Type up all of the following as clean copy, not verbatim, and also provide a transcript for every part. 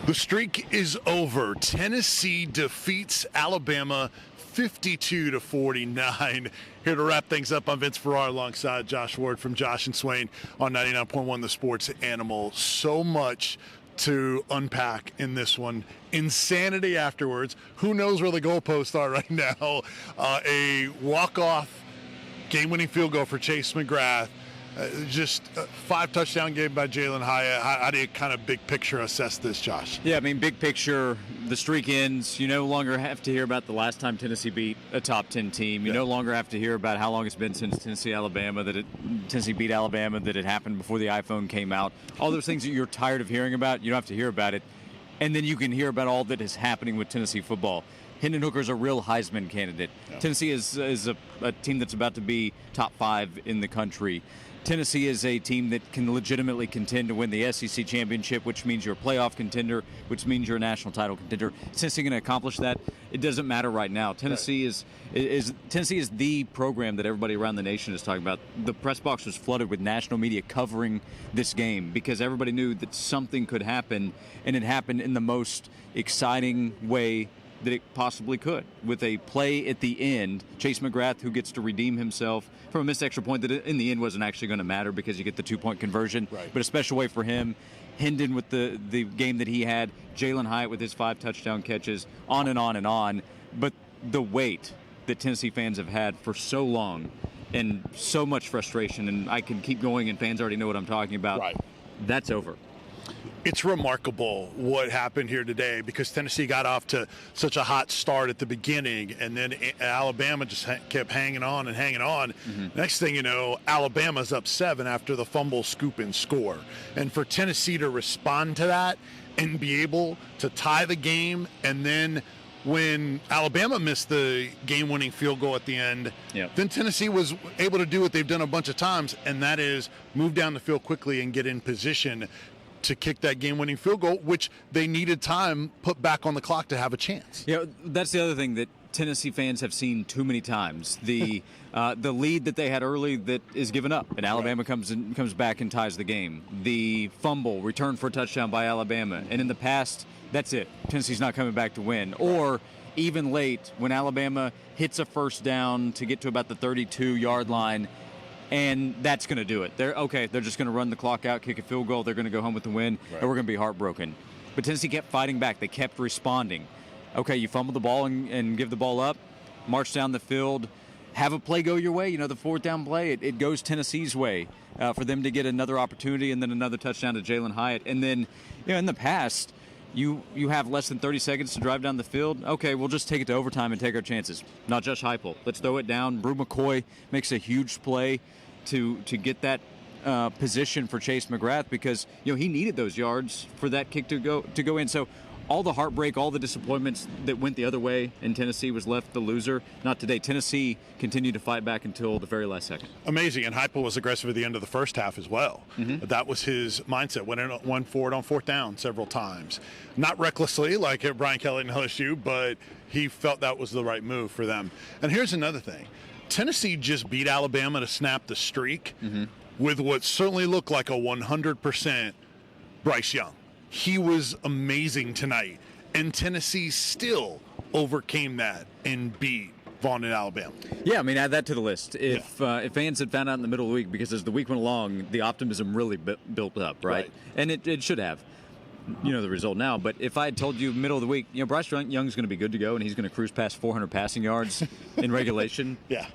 The streak is over. Tennessee defeats Alabama 52-49. Here to wrap things up, I'm Vince Ferrara alongside Josh Ward from Josh and Swain on 99.1 The Sports Animal. So much to unpack in this one. Insanity afterwards. Who knows where the goalposts are right now? A walk-off game-winning field goal for Chase McGrath. Just a 5-touchdown game by Jalen Hyatt. How do you kind of big picture assess this, Josh? Yeah, I mean, big picture, the streak ends. You no longer have to hear about the last time Tennessee beat a top 10 team. You no longer have to hear about how long it's been since Tennessee beat Alabama, that it happened before the iPhone came out. All those things that you're tired of hearing about, you don't have to hear about it. And then you can hear about all that is happening with Tennessee football. Hendon Hooker's a real Heisman candidate. Yeah. Tennessee is a team that's about to be top 5 in the country. Tennessee is a team that can legitimately contend to win the SEC championship, which means you're a playoff contender, which means you're a national title contender. Is Tennessee going to accomplish that? It doesn't matter right now. Tennessee is the program that everybody around the nation is talking about. The press box was flooded with national media covering this game because everybody knew that something could happen, and it happened in the most exciting way that it possibly could, with a play at the end, Chase McGrath, who gets to redeem himself from a missed extra point that in the end wasn't actually going to matter because you get the 2-point conversion, right. But a special way for him. Hendon with the game that he had, Jalen Hyatt with his 5 touchdown catches, on and on and on. But the wait that Tennessee fans have had for so long and so much frustration, and I can keep going and fans already know what I'm talking about, right. That's over. It's remarkable what happened here today because Tennessee got off to such a hot start at the beginning, and then Alabama just kept hanging on and hanging on. Mm-hmm. Next thing you know, Alabama's up 7 after the fumble, scoop, and score. And for Tennessee to respond to that and be able to tie the game, and then when Alabama missed the game-winning field goal at the end, then Tennessee was able to do what they've done a bunch of times, and that is move down the field quickly and get in position to kick that game-winning field goal, which they needed time put back on the clock to have a chance. Yeah, that's the other thing that Tennessee fans have seen too many times. The lead that they had early that is given up, and Alabama comes back and ties the game. The fumble, return for a touchdown by Alabama, and in the past, that's it. Tennessee's not coming back to win. Or even late, when Alabama hits a first down to get to about the 32-yard line, and that's going to do it. They're just going to run the clock out, kick a field goal. They're going to go home with the win, right. And we're going to be heartbroken. But Tennessee kept fighting back. They kept responding. Okay, you fumble the ball and give the ball up, march down the field, have a play go your way. You know, the 4th down play, it goes Tennessee's way for them to get another opportunity and then another touchdown to Jalen Hyatt. And then, in the past, you have less than 30 seconds to drive down the field. Okay, we'll just take it to overtime and take our chances. Not Josh Heupel. Let's throw it down. Brew McCoy makes a huge play to get that position for Chase McGrath because he needed those yards for that kick to go in. So all the heartbreak, all the disappointments that went the other way, and Tennessee was left the loser. Not today. Tennessee continued to fight back until the very last second. Amazing, and Heupel was aggressive at the end of the first half as well. Mm-hmm. That was his mindset. Went forward on 4th down several times. Not recklessly like Brian Kelly and LSU, but he felt that was the right move for them. And here's another thing. Tennessee just beat Alabama to snap the streak with what certainly looked like a 100% Bryce Young. He was amazing tonight, and Tennessee still overcame that and beat Vaughn and Alabama. Yeah, I mean, add that to the list. If fans had found out in the middle of the week, because as the week went along, the optimism really built up, right? And it should have. The result now. But if I had told you middle of the week, Bryce Young's going to be good to go and he's going to cruise past 400 passing yards in regulation. Yeah.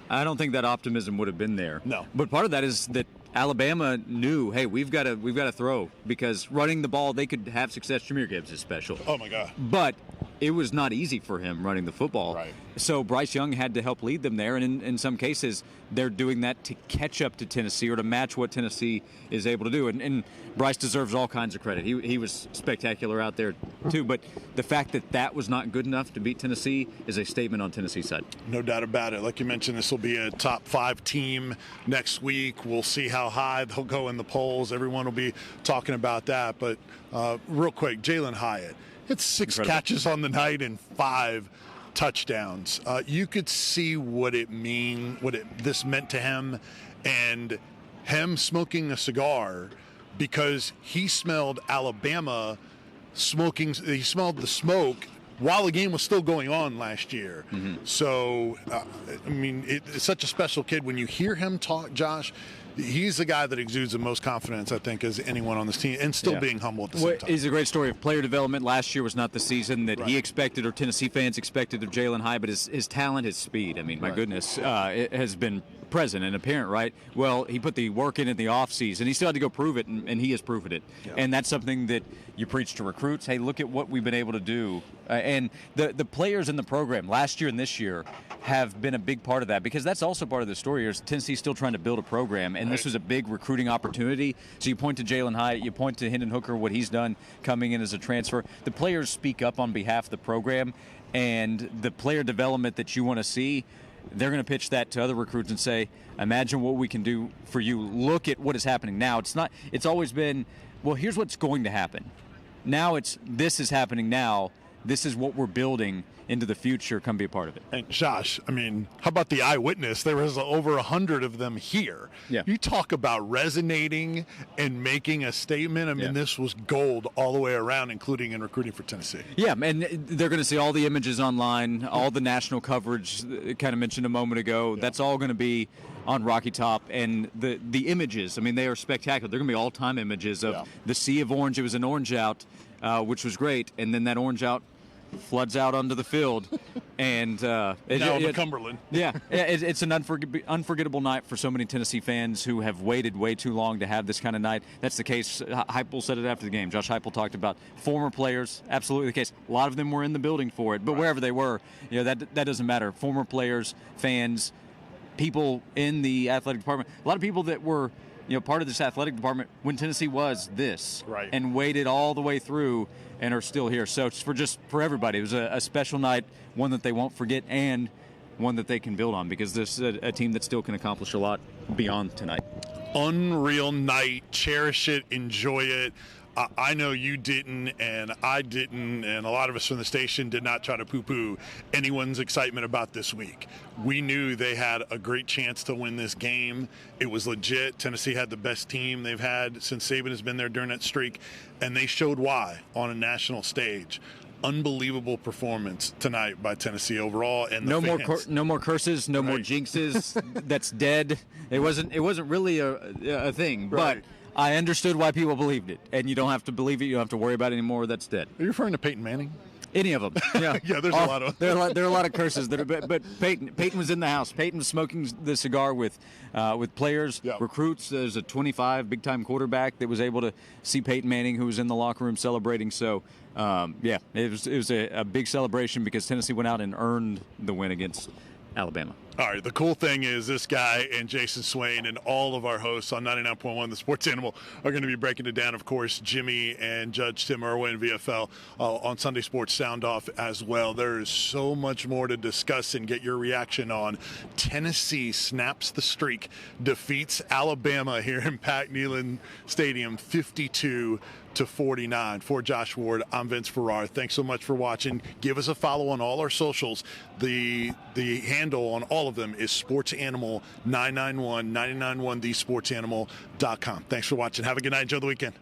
I don't think that optimism would have been there. No. But part of that is that Alabama knew, hey, we've got to throw because running the ball, they could have success. Jahmyr Gibbs is special. Oh, my God. But it was not easy for him running the football. Right. So Bryce Young had to help lead them there, and in some cases, they're doing that to catch up to Tennessee or to match what Tennessee is able to do. And Bryce deserves all kinds of credit. He was spectacular out there, too. But the fact that was not good enough to beat Tennessee is a statement on Tennessee's side. No doubt about it. Like you mentioned, this will be a top 5 team next week. We'll see how high they'll go in the polls. Everyone will be talking about that. But real quick, Jalen Hyatt. It's 6 Incredible. Catches on the night and 5 touchdowns. You could see what this meant to him, and him smoking a cigar because he smelled Alabama he smelled the smoke while the game was still going on last year. So, I mean, it's such a special kid. When you hear him talk, Josh, he's the guy that exudes the most confidence, I think, as anyone on this team, and still being humble at the same time. It's a great story of player development. Last year was not the season that he expected or Tennessee fans expected of Jalen High, but his talent, his speed, I mean, my goodness, it has been present and apparent, right? Well, he put the work in the offseason. He still had to go prove it, and he has proven it. Yeah. And that's something that you preach to recruits. Hey, look at what we've been able to do. And the players in the program last year and this year have been a big part of that, because that's also part of the story. Is Tennessee's still trying to build a program, and this was a big recruiting opportunity. So you point to Jalen High, you point to Hendon Hooker, what he's done coming in as a transfer. The players speak up on behalf of the program, and the player development that you want to see, they're going to pitch that to other recruits and say, imagine what we can do for you. Look at what is happening now. It's always been, well, here's what's going to happen. Now this is happening now. This is what we're building into the future. Come be a part of it. And Josh, I mean, how about the eyewitness? There was over 100 of them here. Yeah. You talk about resonating and making a statement. I mean, this was gold all the way around, including in recruiting for Tennessee. Yeah, and they're going to see all the images online, all the national coverage, kind of mentioned a moment ago. Yeah. That's all going to be on Rocky Top, and the images, I mean, they are spectacular. They're going to be all-time images of the sea of orange. It was an orange out, which was great, and then that orange out floods out onto the field, and now the Cumberland. It's an unforgettable night for so many Tennessee fans who have waited way too long to have this kind of night. That's the case. Heupel said it after the game. Josh Heupel talked about former players. Absolutely the case. A lot of them were in the building for it, but wherever they were, that doesn't matter. Former players, fans, people in the athletic department, a lot of people that were part of this athletic department when Tennessee was this, and waited all the way through and are still here. So it's for everybody. It was a special night, one that they won't forget, and one that they can build on, because this is a team that still can accomplish a lot beyond tonight. Unreal night. Cherish it. Enjoy it. I know you didn't, and I didn't, and a lot of us from the station did not try to poo-poo anyone's excitement about this week. We knew they had a great chance to win this game. It was legit. Tennessee had the best team they've had since Saban has been there during that streak, and they showed why on a national stage. Unbelievable performance tonight by Tennessee overall, and no more curses, no more jinxes. That's dead. It wasn't really a thing, but I understood why people believed it, and you don't have to believe it. You don't have to worry about it anymore. That's dead. Are you referring to Peyton Manning? Any of them? Yeah, yeah. There's a lot of there are a lot of curses that are. But Peyton was in the house. Peyton was smoking the cigar with players, recruits. There's a 25 big time quarterback that was able to see Peyton Manning, who was in the locker room celebrating. So it was a big celebration, because Tennessee went out and earned the win against Alabama. All right, the cool thing is this guy and Jason Swain and all of our hosts on 99.1 The Sports Animal are going to be breaking it down. Of course, Jimmy and Judge Tim Irwin, VFL, on Sunday Sports Sound Off as well. There is so much more to discuss and get your reaction on. Tennessee snaps the streak, defeats Alabama here in Pat Neyland Stadium 52-49. For Josh Ward, I'm Vince Ferrara. Thanks so much for watching. Give us a follow on all our socials. The handle on all of them is SportsAnimal991, 991thesportsanimal.com. Thanks for watching. Have a good night. Enjoy the weekend.